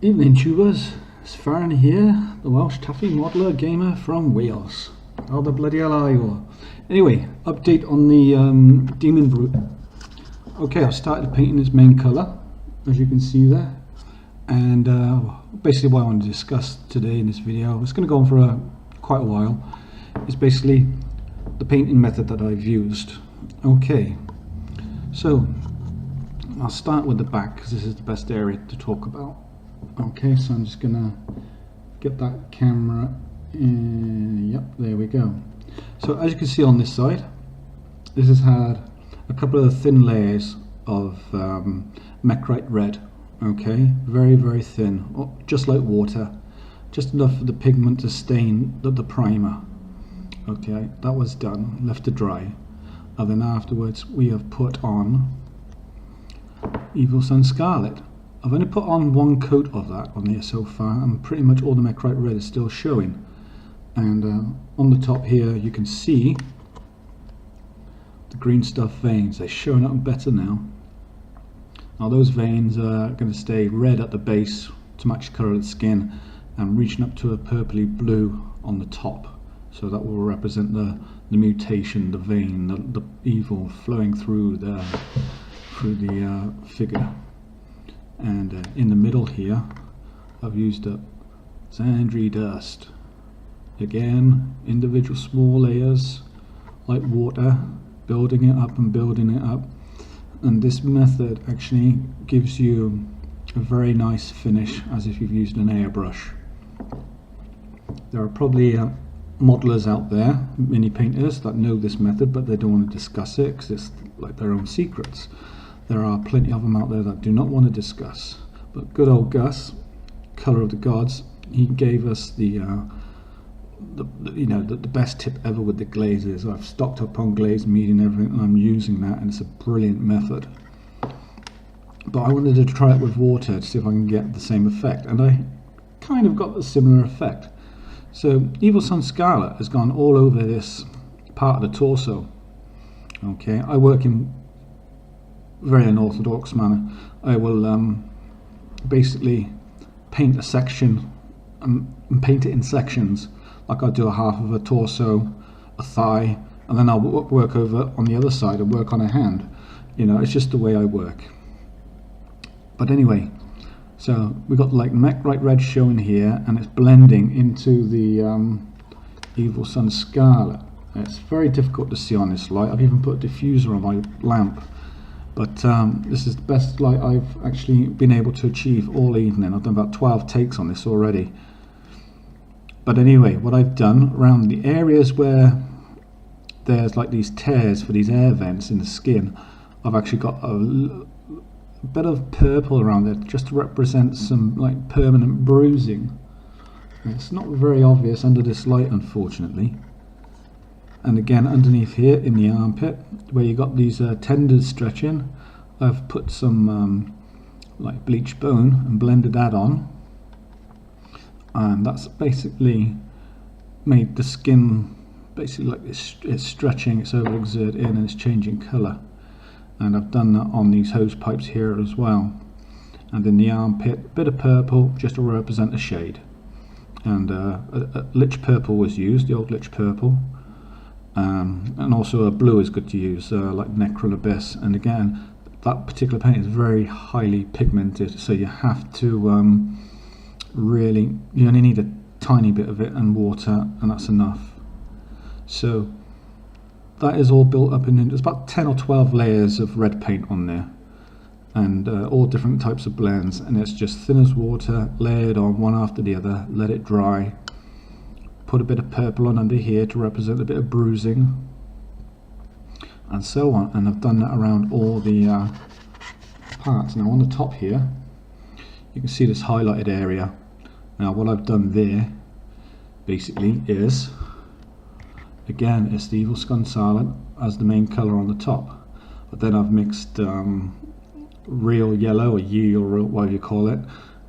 Evening tubers, it's Farron here, the Welsh Taffy modeler gamer from Wales. How the bloody hell are you all? Anyway, update on the Daemon Brute. Okay, I started painting his main colour, as you can see there. And basically what I want to discuss today in this video, it's going to go on for quite a while, is basically the painting method that I've used. Okay, so I'll start with the back because this is the best area to talk about. Okay, so I'm just gonna get that camera in. Yep, there we go. So as you can see on this side, this has had a couple of thin layers of Mecrite red. Okay, very thin, just like water, just enough for the pigment to stain the primer. Okay, that was done, left to dry, and then afterwards we have put on Evil Sun Scarlet. I've only put on one coat of that on here so far, and pretty much all the Mecrite red is still showing. And on the top here you can see the green stuff veins. They're showing up better now. Now those veins are going to stay red at the base to match the colour of the skin, and reaching up to a purpley blue on the top. So that will represent the mutation, the vein, the evil flowing through the figure. And in the middle here I've used up Sandry dust. Again, individual small layers like water, building it up and building it up. And this method actually gives you a very nice finish, as if you've used an airbrush. There are probably modelers out there, mini painters, that know this method, but they don't want to discuss it because it's like their own secrets. There are plenty of them out there that do not want to discuss. But good old Gus, Colour of the Gods, he gave us the best tip ever with the glazes. I've stocked up on glaze meat and everything, and I'm using that, and it's a brilliant method. But I wanted to try it with water to see if I can get the same effect, and I kind of got the similar effect. So Evil Sun Scarlet has gone all over this part of the torso. Okay, I work in very unorthodox manner. I will basically paint a section and paint it in sections, like I'll do a half of a torso, a thigh, and then I'll work over on the other side and work on a hand. You know, it's just the way I work. But anyway, so we've got like Mecrite red showing here, and it's blending into the Evil Sun Scarlet. It's very difficult to see on this light. I've even put a diffuser on my lamp. But this is the best light I've actually been able to achieve all evening. I've done about 12 takes on this already. But anyway, what I've done around the areas where there's like these tears for these air vents in the skin, I've actually got a bit of purple around there just to represent some like permanent bruising. It's not very obvious under this light, unfortunately. And again, underneath here in the armpit, where you got these tendons stretching, I've put some like bleached bone and blended that on, and that's basically made the skin basically like it's stretching, it's overexerted and it's changing colour. And I've done that on these hose pipes here as well. And in the armpit, a bit of purple just to represent a shade. And a lich purple was used, the old lich purple. And also a blue is good to use, like Necral Abyss. And again, that particular paint is very highly pigmented, so you have to really, you only need a tiny bit of it and water, and that's enough. So that is all built up in, there's about 10 or 12 layers of red paint on there, and all different types of blends, and it's just thin as water, layered on one after the other, let it dry. Put a bit of purple on under here to represent a bit of bruising, and so on. And I've done that around all the parts. Now on the top here you can see this highlighted area. Now what I've done there basically is, again, it's the Evil Sun Scarlet as the main colour on the top, but then I've mixed real yellow, or ye, or real, whatever you call it,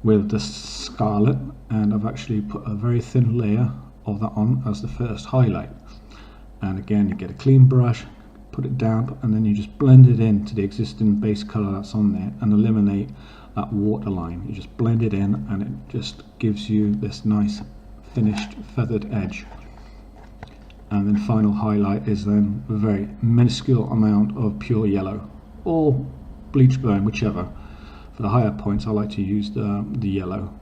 with the scarlet, and I've actually put a very thin layer of that on as the first highlight. And again, you get a clean brush, put it down, and then you just blend it into the existing base colour that's on there and eliminate that waterline. You just blend it in and it just gives you this nice finished feathered edge. And then final highlight is then a very minuscule amount of pure yellow or bleach burn, whichever. For the higher points I like to use the yellow.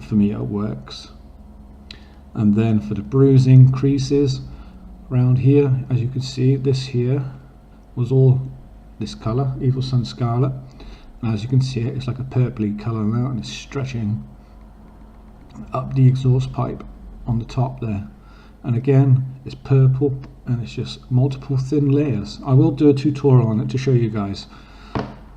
For me it works. And then for the bruising creases around here, as you can see, this here was all this colour, Evil Sun Scarlet. And as you can see, it's like a purpley colour now, and it's stretching up the exhaust pipe on the top there. And again, it's purple, and it's just multiple thin layers. I will do a tutorial on it to show you guys.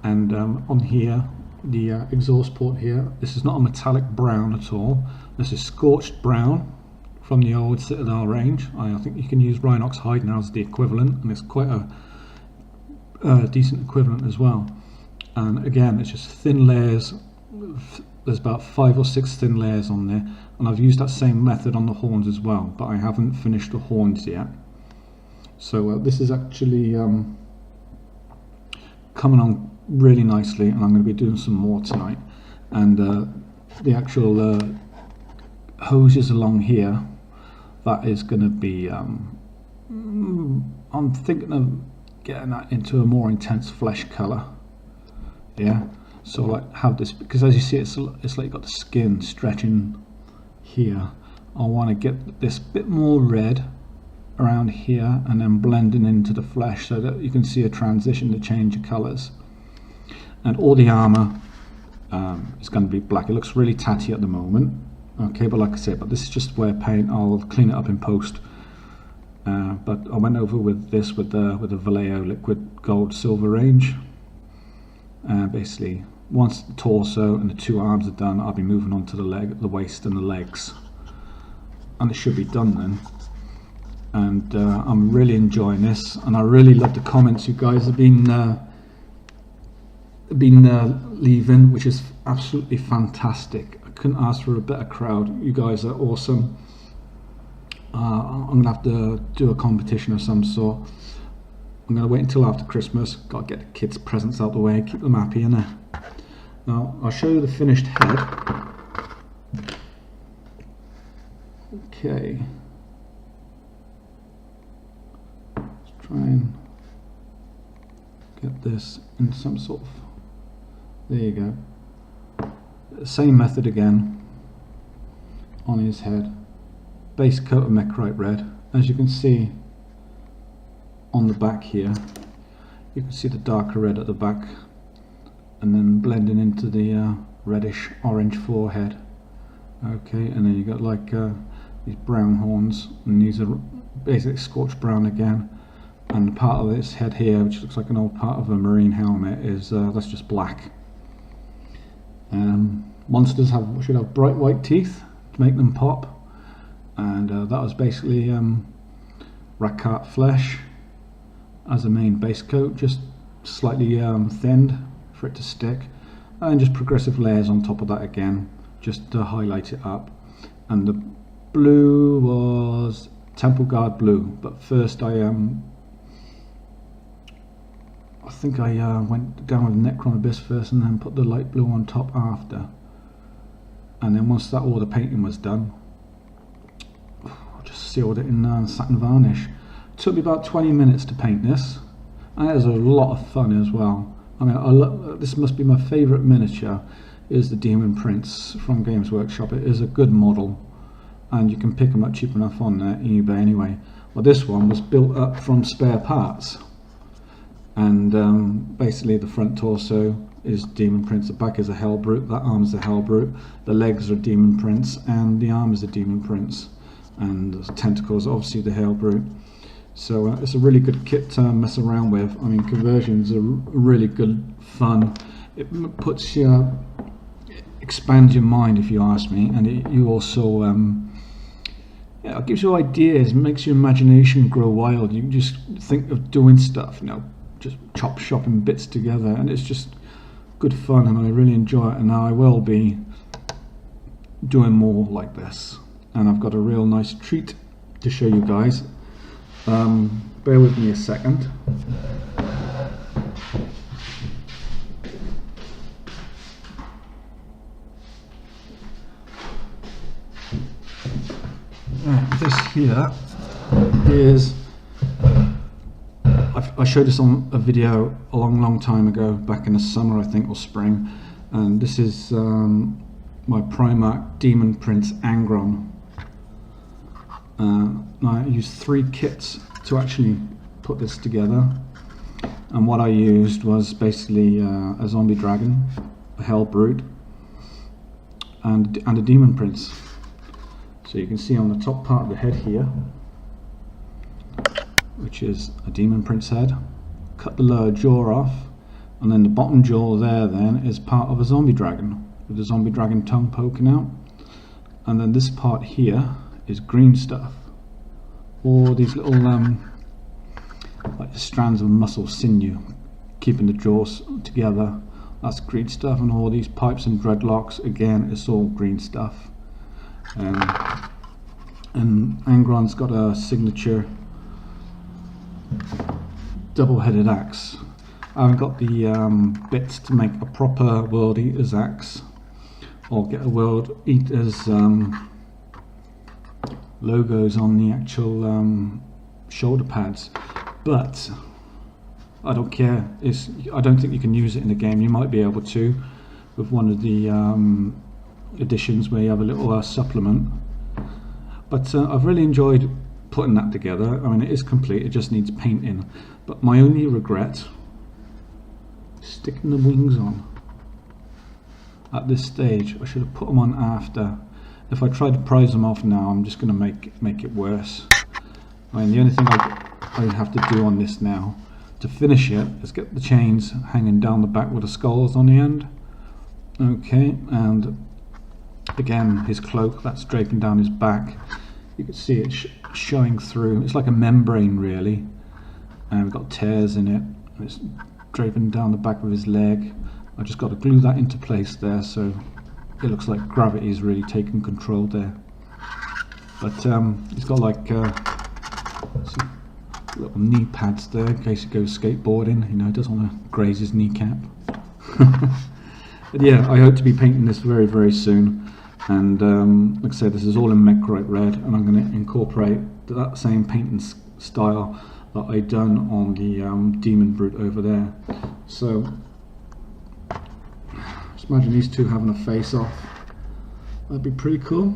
And on here, the exhaust port here, this is not a metallic brown at all. This is scorched brown from the old Citadel range. I think you can use Rhinox hide now as the equivalent, and it's quite a decent equivalent as well. And again, it's just thin layers. There's about 5 or 6 thin layers on there, and I've used that same method on the horns as well, but I haven't finished the horns yet. So this is actually coming on really nicely, and I'm going to be doing some more tonight. And the actual hoses along here, that is going to be I'm thinking of getting that into a more intense flesh color. Yeah, so like have this, because as you see it's like you've got the skin stretching here. I want to get this bit more red around here and then blending into the flesh so that you can see a transition to change of colors. And all the armor is going to be black. It looks really tatty at the moment, okay, but like I said, but this is just wear paint. I'll clean it up in post. But I went over with this with the Vallejo liquid gold silver range. Basically, once the torso and the 2 arms are done, I'll be moving on to the waist and the legs, and it should be done then. And I'm really enjoying this, and I really love the comments you guys have been leaving, which is absolutely fantastic. I couldn't ask for a better crowd. You guys are awesome. I'm gonna have to do a competition of some sort. I'm going to wait until after Christmas. Got to get the kids' presents out the way, keep them happy, innit? Now, I'll show you the finished head. Okay. Let's try and get this in some sort of... There you go. Same method again on his head. Base coat of Mechrite red. As you can see, on the back here, you can see the darker red at the back, and then blending into the reddish orange forehead. Okay, and then you got like these brown horns, and these are basically scorched brown again. And part of this head here, which looks like an old part of a marine helmet, is that's just black. Monsters should have bright white teeth to make them pop, and that was basically Rakkat flesh as a main base coat, just slightly thinned for it to stick, and just progressive layers on top of that again, just to highlight it up. And the blue was Temple Guard blue, but first I think I went down with Necron Abyss first, and then put the light blue on top after. And then once all the painting was done, I just sealed it in satin varnish. Took me about 20 minutes to paint this, and it was a lot of fun as well. I mean, this must be my favourite miniature, is the Daemon Prince from Games Workshop. It is a good model, and you can pick them up cheap enough on eBay anyway. Well, this one was built up from spare parts, and basically the front torso is Daemon Prince, the back is a Hell Brute, that arm is a Hell Brute, the legs are Daemon Prince, and the arm is a Daemon Prince, and the tentacles obviously the Hell Brute. So it's a really good kit to mess around with. I mean, conversions are really good fun. It puts you, expands your mind, if you ask me, and you also it gives you ideas, makes your imagination grow wild. You just think of doing stuff, just chop shopping bits together, and it's just good fun, and I really enjoy it. And now I will be doing more like this, and I've got a real nice treat to show you guys. Bear with me a second. here is, I showed this on a video a long time ago, back in the summer I think, or spring, and this is my Primark Demon Prince Angron. Now I used 3 kits to actually put this together, and what I used was basically a zombie dragon, a hell brute, and a demon prince. So you can see on the top part of the head here, which is a demon prince head, cut the lower jaw off, and then the bottom jaw there then is part of a zombie dragon, with the zombie dragon tongue poking out. And then this part here is green stuff, all these little like strands of muscle sinew keeping the jaws together, that's green stuff. And all these pipes and dreadlocks, again, it's all green stuff. And Angron's got a signature double-headed axe. I haven't got the bits to make a proper World Eater's axe, or get a World Eater's logos on the actual shoulder pads, but I don't care. I don't think you can use it in the game. You might be able to with one of the editions where you have a little supplement, but I've really enjoyed putting that together. I mean, it is complete, it just needs painting, but my only regret is sticking the wings on at this stage. I should have put them on after. If I try to prise them off now, I'm just going to make it worse. I mean, the only thing I have to do on this now to finish it is get the chains hanging down the back with the skulls on the end. Okay, and again, his cloak, that's draping down his back. You can see it showing through. It's like a membrane, really. And we've got tears in it. And it's draping down the back of his leg. I just got to glue that into place there, so it looks like gravity is really taking control there. But he's got like some little knee pads there in case he goes skateboarding. You know, he doesn't want to graze his kneecap. But yeah, I hope to be painting this very soon. And like I said, this is all in Mechrite red, and I'm going to incorporate that same painting style that I done on the Daemon Brute over there. So just imagine these two having a face off. That'd be pretty cool.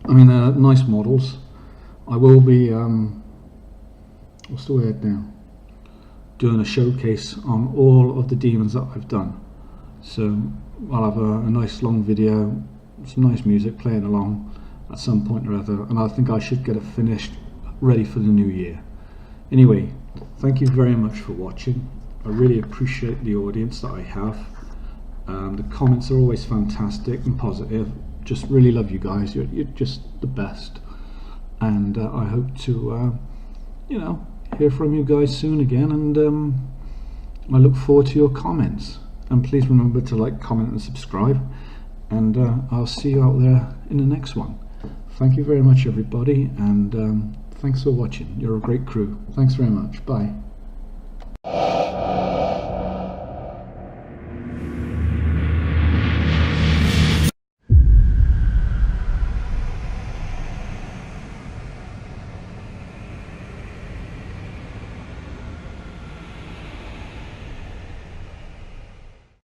I mean, they're nice models. I will be what's the word now, doing a showcase on all of the demons that I've done. So I'll have a nice long video, some nice music playing along at some point or other, and I think I should get it finished, ready for the new year. Anyway, thank you very much for watching. I really appreciate the audience that I have. The comments are always fantastic and positive. Just really love you guys. You're just the best, and I hope to you know, hear from you guys soon again, and I look forward to your comments. And please remember to like, comment and subscribe, and I'll see you out there in the next one. Thank you very much, everybody, and thanks for watching. You're a great crew. Thanks very much. Bye.